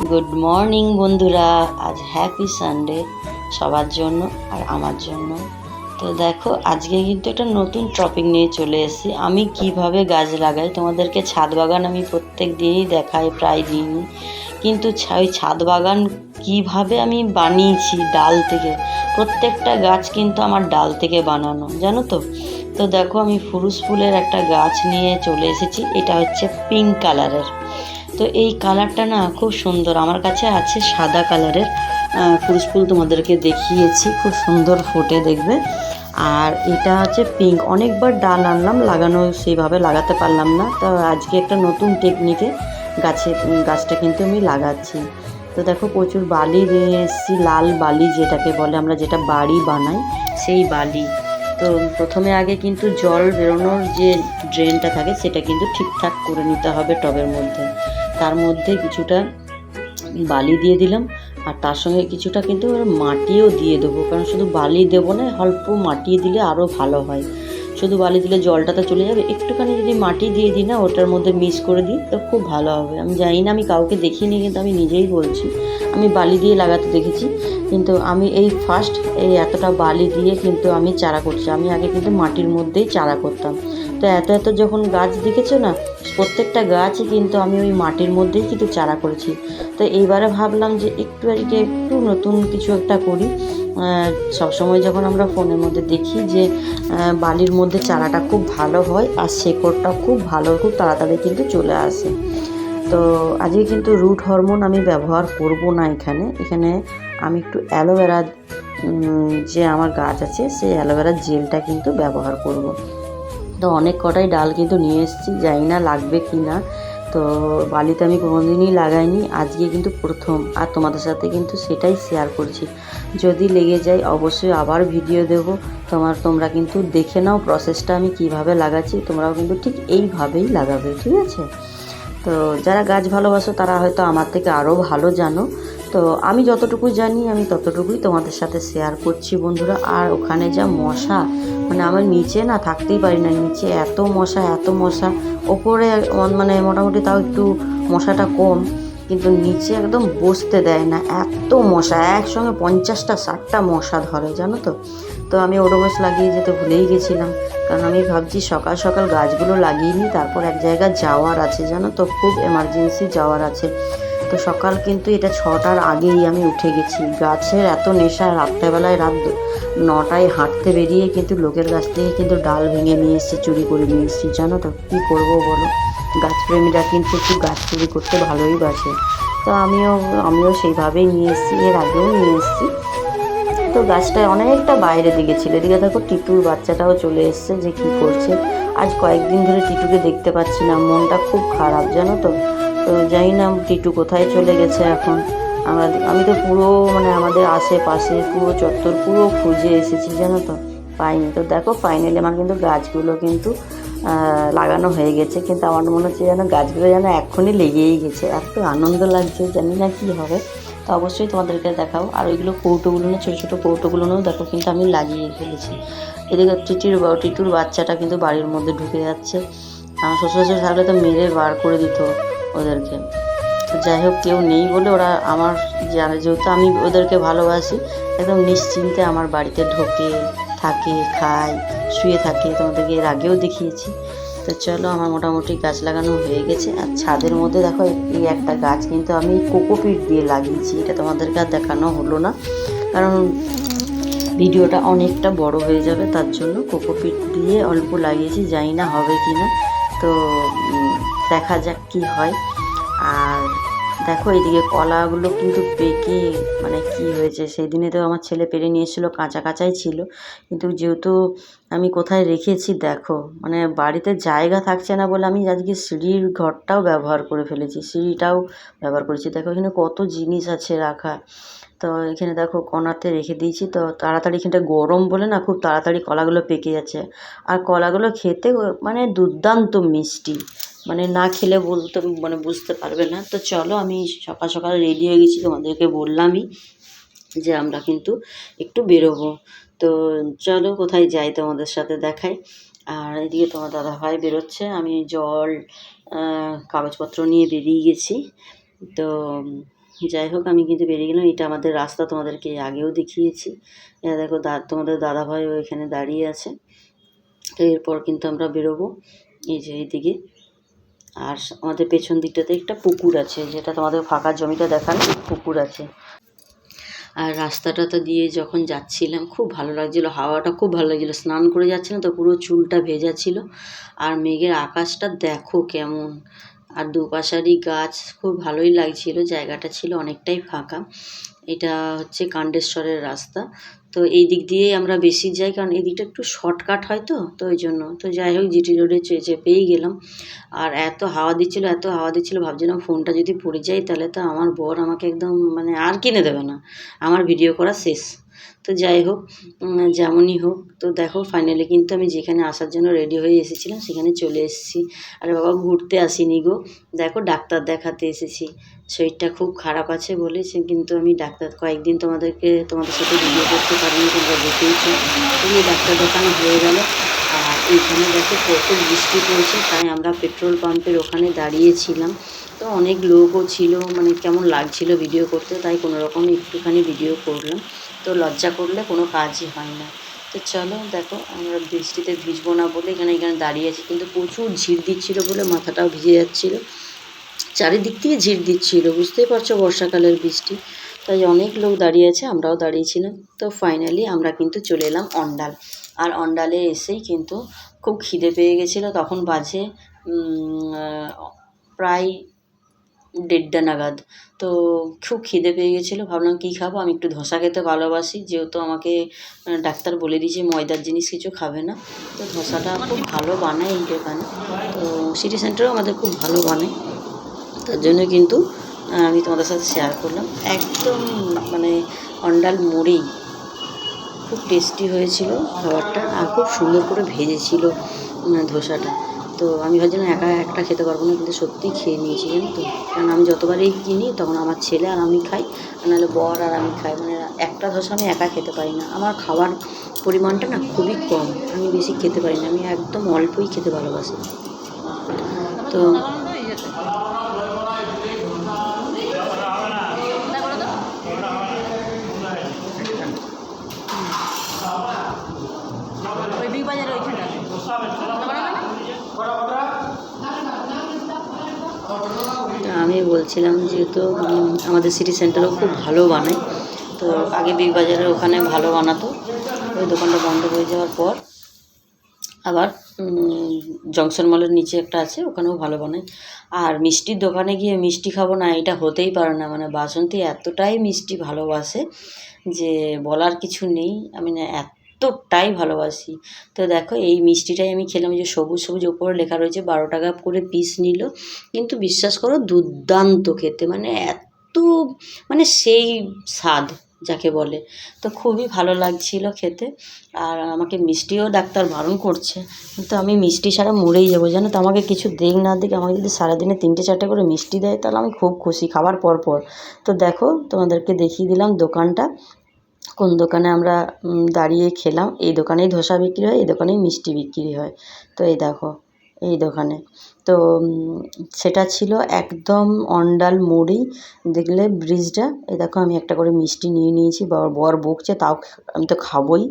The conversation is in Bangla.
গুড মর্নিং বন্ধুরা, আজ হ্যাপি সানডে সবার জন্য আর আমার জন্য। তো দেখো, আজকে কিন্তু একটা নতুন টপিক নিয়ে চলে এসেছি। আমি কিভাবে গাছ লাগাই তোমাদেরকে। ছাদ বাগান আমি প্রত্যেক দিনই দেখাই, প্রায় দিনই। কিন্তু ওই ছাদ বাগান কিভাবে আমি বানিয়েছি ডাল থেকে। প্রত্যেকটা গাছ কিন্তু আমার ডাল থেকে বানানো, জানো তো। তো দেখো, আমি ফুরুস ফুলের একটা গাছ নিয়ে চলে এসেছি। এটা হচ্ছে পিঙ্ক কালারের। তো এই কালারটা না খুব সুন্দর। আমার কাছে আছে সাদা কালারের ফুরুস ফুল, তোমাদেরকে দেখিয়েছি, খুব সুন্দর ফোটে দেখবে। আর এটা হচ্ছে পিঙ্ক। অনেকবার ডাল আনলাম, লাগানো সেইভাবে লাগাতে পারলাম না। তো আজকে একটা নতুন টেকনিকে গাছটা কিন্তু আমি লাগাচ্ছি। তো দেখো, প্রচুর বালি নিয়ে এসেছি, লাল বালি যেটাকে বলে, আমরা যেটা বাড়ি বানাই সেই বালি। তো প্রথমে আগে কিন্তু জল বেরোনোর যে ড্রেনটা থাকে সেটা কিন্তু ঠিকঠাক করে নিতে হবে টবের মধ্যে। তার মধ্যে কিছুটা বালি দিয়ে দিলাম, আর তার সঙ্গে কিছুটা কিন্তু মাটিও দিয়ে দেবো। কারণ শুধু বালি দেবো না, অল্প মাটি দিলে আরও ভালো হয়। শুধু বালি দিলে জলটা তো চলে যাবে, একটুখানি যদি মাটি দিয়ে দিই না, ওটার মধ্যে মিক্স করে দিই, তো খুব ভালো হবে। আমি জানি না, আমি কাউকে দেখিনি, কিন্তু আমি নিজেই বলছি, আমি বালি দিয়ে লাগাতে দেখেছি। কিন্তু আমি এই ফার্স্ট এই এতটা বালি দিয়ে কিন্তু আমি চারা করছি। আমি আগে কিন্তু মাটির মধ্যেই চারা করতাম। তো এত যখন গাছ দেখেছো না, প্রত্যেকটা গাছই কিন্তু আমি ওই মাটির মধ্যেই কিন্তু চারা করেছি। তো এইবারে ভাবলাম যে একটু নতুন কিছু একটা করি। সবসময় যখন আমরা ফোনের মধ্যে দেখি যে বালির মধ্যে চারাটা খুব ভালো হয়, আর শেকড়টা খুব ভালো, খুব তাড়াতাড়ি কিন্তু চলে আসে। তো আজকে কিন্তু রুট হরমোন আমি ব্যবহার করব না। এখানে আমি একটু অ্যালোভেরা, যে আমার গাছ আছে সেই অ্যালোভেরার জেলটা কিন্তু ব্যবহার করব। তো অনেক কটাই ডাল কিন্তু নিয়ে এসেছি, জানি না লাগবে কি না। তো বালিতে আমি কোনোদিনই লাগাইনি, আজকে কিন্তু প্রথম। আর তোমাদের সাথে কিন্তু সেটাই শেয়ার করছি। যদি লেগে যায় অবশ্যই আবার ভিডিও দেবো। তোমরা কিন্তু দেখে নাও প্রসেসটা, আমি কিভাবে লাগাচ্ছি। তোমরাও কিন্তু ঠিক এইভাবেই লাগাবে, ঠিক আছে? তো যারা গাছ ভালোবাসো তারা হয়তো আমার থেকে আরও ভালো জানো। তো আমি যতটুকু জানি আমি ততটুকুই তোমাদের সাথে শেয়ার করছি বন্ধুরা। আর ওখানে যা মশা, মানে আমার নিচে না থাকতেই পারি না, নিচে এত মশা। ওপরে মানে মোটামুটি তাও একটু মশাটা কম, কিন্তু নিচে একদম বসতে দেয় না, এত মশা। একসঙ্গে 50টা 60টা মশা ধরে, জানো তো। তো আমি ওডোমস লাগিয়ে যেতে ভুলেই গেছিলাম, কারণ আমি ভাবছি সকাল সকাল গাছগুলো লাগিয়ে নিই, তারপর এক জায়গায় যাওয়ার আছে, জানো তো, খুব এমার্জেন্সি যাওয়ার আছে। তো সকাল কিন্তু এটা 6টার আগেই আমি উঠে গেছি। গাছের এত নেশা, রাত্রেবেলায় রাত 9টায় হাঁটতে বেরিয়ে কিন্তু লোকের কাছ থেকে কিন্তু ডাল ভেঙে নিয়ে এসেছি, চুরি করে নিয়ে এসেছি, জানো তো। কী করবো বলো, গাছপ্রেমীরা কিন্তু একটু গাছ চুরি করতে ভালোই বাসে। তো আমিও সেইভাবেই নিয়ে এসেছি, এর আগেও নিয়ে এসেছি। তো গাছটা অনেকটা বাইরের দিকে ছিল। এদিকে দেখো টিটুর বাচ্চাটাও চলে এসছে, যে কি করছে। আজ কয়েকদিন ধরে টিটুকে দেখতে পাচ্ছি না, মনটা খুব খারাপ, জানো তো। তো জানি না টিটু কোথায় চলে গেছে এখন। আমি তো পুরো মানে আমাদের আশেপাশে পুরো চত্বর পুরো খুঁজে এসেছি, জানো তো, পাইনি। তো দেখো, ফাইনালি আমার কিন্তু গাছগুলো কিন্তু লাগানো হয়ে গেছে। কিন্তু আমার মনে হচ্ছে যেন গাছগুলো যেন এক্ষুনি লেগেই গেছে, এত আনন্দ লাগছে, জানি না কী হবে। তো অবশ্যই তোমাদেরকে দেখাও। আর ওইগুলো কৌটোগুলো না, ছোটো ছোটো কৌটোগুলোও দেখো কিন্তু আমি লাগিয়ে ফেলেছি। এদিকে টিটুর বাচ্চাটা কিন্তু বাড়ির মধ্যে ঢুকে যাচ্ছে। আমার শ্বশুর থাকলে তো মেরে বার করে দিত ওদেরকে। তো যাই হোক, কেউ নেই বলে ওরা আমার জানে, যেহেতু আমি ওদেরকে ভালোবাসি, একদম নিশ্চিন্তে আমার বাড়িতে ঢোকে, থাকে, খায়, শুয়ে থাকে। তোমাদেরকে এর আগেও দেখিয়েছি। তো চলো, আমার মোটামুটি গাছ লাগানো হয়ে গেছে। আর ছাদের মধ্যে দেখো, এই একটা গাছ কিন্তু আমি কোকোপিট দিয়ে লাগিয়েছি। এটা তোমাদেরকে আর দেখানো হলো না, কারণ ভিডিওটা অনেকটা বড় হয়ে যাবে, তার জন্য কোকোপিট দিয়ে অল্প লাগিয়েছি, জানি না হবে কি না। তো দেখা যাক কি হয়। আর দেখো, এইদিকে কলাগুলো কিন্তু পেকে মানে কি হয়েছে, সেই দিনে তো আমার ছেলে পেরে নিয়ে এসেছিলো, কাঁচা কাঁচাই ছিল। কিন্তু যেহেতু আমি কোথায় রেখেছি দেখো, মানে বাড়িতে জায়গা থাকছে না বলে আমি আজকে সিঁড়ির ঘরটাও ব্যবহার করে ফেলেছি, সিঁড়িটাও ব্যবহার করেছি। দেখো এখানে কত জিনিস আছে রাখা। তো এখানে দেখো কোণাতে রেখে দিয়েছি। তো তাড়াতাড়ি এখানটা গরম বলে না, খুব তাড়াতাড়ি কলাগুলো পেকে যাচ্ছে। আর কলাগুলো খেতে মানে দুর্দান্ত মিষ্টি, মানে না খেলে মানে বুঝতে পারবে না। তো চলো, আমি সকাল সকাল রেডি হয়ে গেছি, তোমাদেরকে বললামই যে আমরা কিন্তু একটু বেরোবো। তো চলো কোথায় যাই তোমাদের সাথে দেখাই। আর এদিকে তোমার দাদাভাই বেরোচ্ছে, আমি জল কাগজপত্র নিয়ে বেরিয়ে গেছি। তো যাই হোক, আমি কিন্তু বেরিয়ে গেলাম। এটা আমাদের রাস্তা, তোমাদেরকে আগেও দেখিয়েছি। দেখো তোমাদের দাদাভাইও এখানে দাঁড়িয়ে আছে। তো এরপর কিন্তু আমরা বেরোবো এই যে এইদিকে। আর আমাদের পেছন দিকটাতে একটা পুকুর আছে, যেটা তোমাদের ফাঁকা জমিটা দেখানো, পুকুর আছে। আর রাস্তাটাতে দিয়ে যখন যাচ্ছিলাম খুব ভালো লাগছিলো, হাওয়াটা খুব ভালো লাগছিলো। স্নান করে যাচ্ছিলাম তো পুরো চুলটা ভেজা ছিল। আর মেঘের আকাশটা দেখো কেমন, আর দুপাশারই গাছ, খুব ভালোই লাগছিল। জায়গাটা ছিল অনেকটাই ফাঁকা। এটা হচ্ছে কাণ্ডেশ্বরের রাস্তা। তো এই দিক দিয়েই আমরা বেশি যাই, কারণ এই দিকটা একটু শর্টকাট হয়, তো ওই জন্য। তো যাই হোক, জিটি রোডে চেপেই গেলাম। আর এত হাওয়া দিচ্ছিলো, ভাবছিলাম ফোনটা যদি পড়ে যায় তাহলে তো আমার বর আমাকে একদম মানে আর কিনে দেবে না, আমার ভিডিও করা শেষ। তো যাই হোক, যেমনই হোক, তো দেখো ফাইনালি কিন্তু আমি যেখানে আসার জন্য রেডি হয়ে এসেছিলাম সেখানে চলে এসেছি। আরে বাবা, ঘুরতে আসিনি গো, দেখো ডাক্তার দেখাতে এসেছি। শরীরটা খুব খারাপ আছে বলেছে, কিন্তু আমি ডাক্তার কয়েকদিন তোমাদের সাথে ভিডিও করতে পারিনি, তোমরা দেখেইছো। এই ডাক্তার দেখানো হয়ে গেল। আর এইখানে দেখো কত বৃষ্টি পড়ছে, তাই আমরা পেট্রোল পাম্পের ওখানে দাঁড়িয়েছিলাম। তো অনেক লোকও ছিল, মানে কেমন লাগছিল ভিডিও করতে, তাই কোনো রকম একটুখানি ভিডিও করলাম। তো লজ্জা করলে কোনো কাজই হয় না। তো চলো দেখো, আমরা বৃষ্টিতে ভিজবো না বলে এখানে দাঁড়িয়ে আছি, কিন্তু প্রচুর ঝির দিচ্ছিলো বলে মাথাটাও ভিজে যাচ্ছিলো। চারিদিক থেকে ঝির দিচ্ছিলো, বুঝতেই পারছো বর্ষাকালের বৃষ্টি। তাই অনেক লোক দাঁড়িয়ে আছে, আমরাও দাঁড়িয়েছিলাম। তো ফাইনালি আমরা কিন্তু চলে এলাম অন্ডাল। আর অন্ডালে এসেই কিন্তু খুব খিদে পেয়ে গেছিলো। তখন বাজে প্রায় 1:30 নাগাদ। তো খুব খিদে পেয়ে গেছিলো, ভাবলাম কী খাবো। আমি একটু ধোসা খেতে ভালোবাসি, যেহেতু আমাকে ডাক্তার বলে দিয়েছে ময়দার জিনিস কিছু খাবে না। তো ধোসাটা খুব ভালো বানায় এই দোকানে। তো সিটি সেন্টারেও আমাদের খুব ভালো বানায়, তার জন্য কিন্তু আমি তোমাদের সাথে শেয়ার করলাম। একদম মানে অন্ডাল মোড়েই খুব টেস্টি হয়েছিল খাবারটা, আর খুব সুন্দর করে ভেজেছিল ধোসাটা। তো আমি ভাবছিলাম একা একটা খেতে পারবো না, কিন্তু সত্যিই খেয়ে নিয়েছি, জানো তো। কারণ আমি যতবারই কিনি তখন আমার ছেলে আর আমি খাই, আর নাহলে বর আর আমি খাই। মানে একটা ধোসা আমি একা খেতে পারি না, আমার খাবার পরিমাণটা না খুবই কম, আমি বেশি খেতে পারি না, আমি একদম অল্পই খেতে ভালোবাসি। তো আমি বলছিলাম, যেহেতু আমাদের সিটি সেন্টারেও খুব ভালো বানায়। তো আগে বিগ বাজারের ওখানে ভালো বানাতো, ওই দোকানটা বন্ধ হয়ে যাওয়ার পর আবার জংশন মলের নিচে একটা আছে, ওখানেও ভালো বানায়। আর মিষ্টির দোকানে গিয়ে মিষ্টি খাবো না, এটা হতেই পারে না। মানে বাসন্তী এতটাই মিষ্টি ভালোবাসে যে বলার কিছু নেই, আমি না এতটাই ভালোবাসি। তো দেখো এই মিষ্টিটাই আমি খেলাম, যে সবুজ সবুজ ওপরে লেখা রয়েছে, 12 টাকা করে পিস নিল। কিন্তু বিশ্বাস করো দুর্দান্ত খেতে, মানে এত মানে সেই স্বাদ যাকে বলে। তো খুবই ভালো লাগছিল খেতে। আর আমাকে মিষ্টিও ডাক্তার বারণ করছে, কিন্তু আমি মিষ্টি ছাড়া মরেই যাবো, জানো তো। আমাকে কিছু দিক না দিক, আমাকে যদি সারাদিনে 3-4টে করে মিষ্টি দেয় তাহলে আমি খুব খুশি, খাবার পর পর। তো দেখো তোমাদেরকে দেখিয়ে দিলাম দোকানটা, কোন দোকানে আমরা দাঁড়িয়ে খেলাম। এই দোকানেই ধোসা বিক্রি হয়, এই দোকানেই মিষ্টি বিক্রি হয়। তো এই দেখো এই দোকানে। তো সেটা ছিল একদম অন্ডাল মোড়েই, দেখলে ব্রিজটা। এই দেখো আমি একটা করে মিষ্টি নিয়ে নিয়েছি, বর বকছে, তাও আমি তো খাবোই।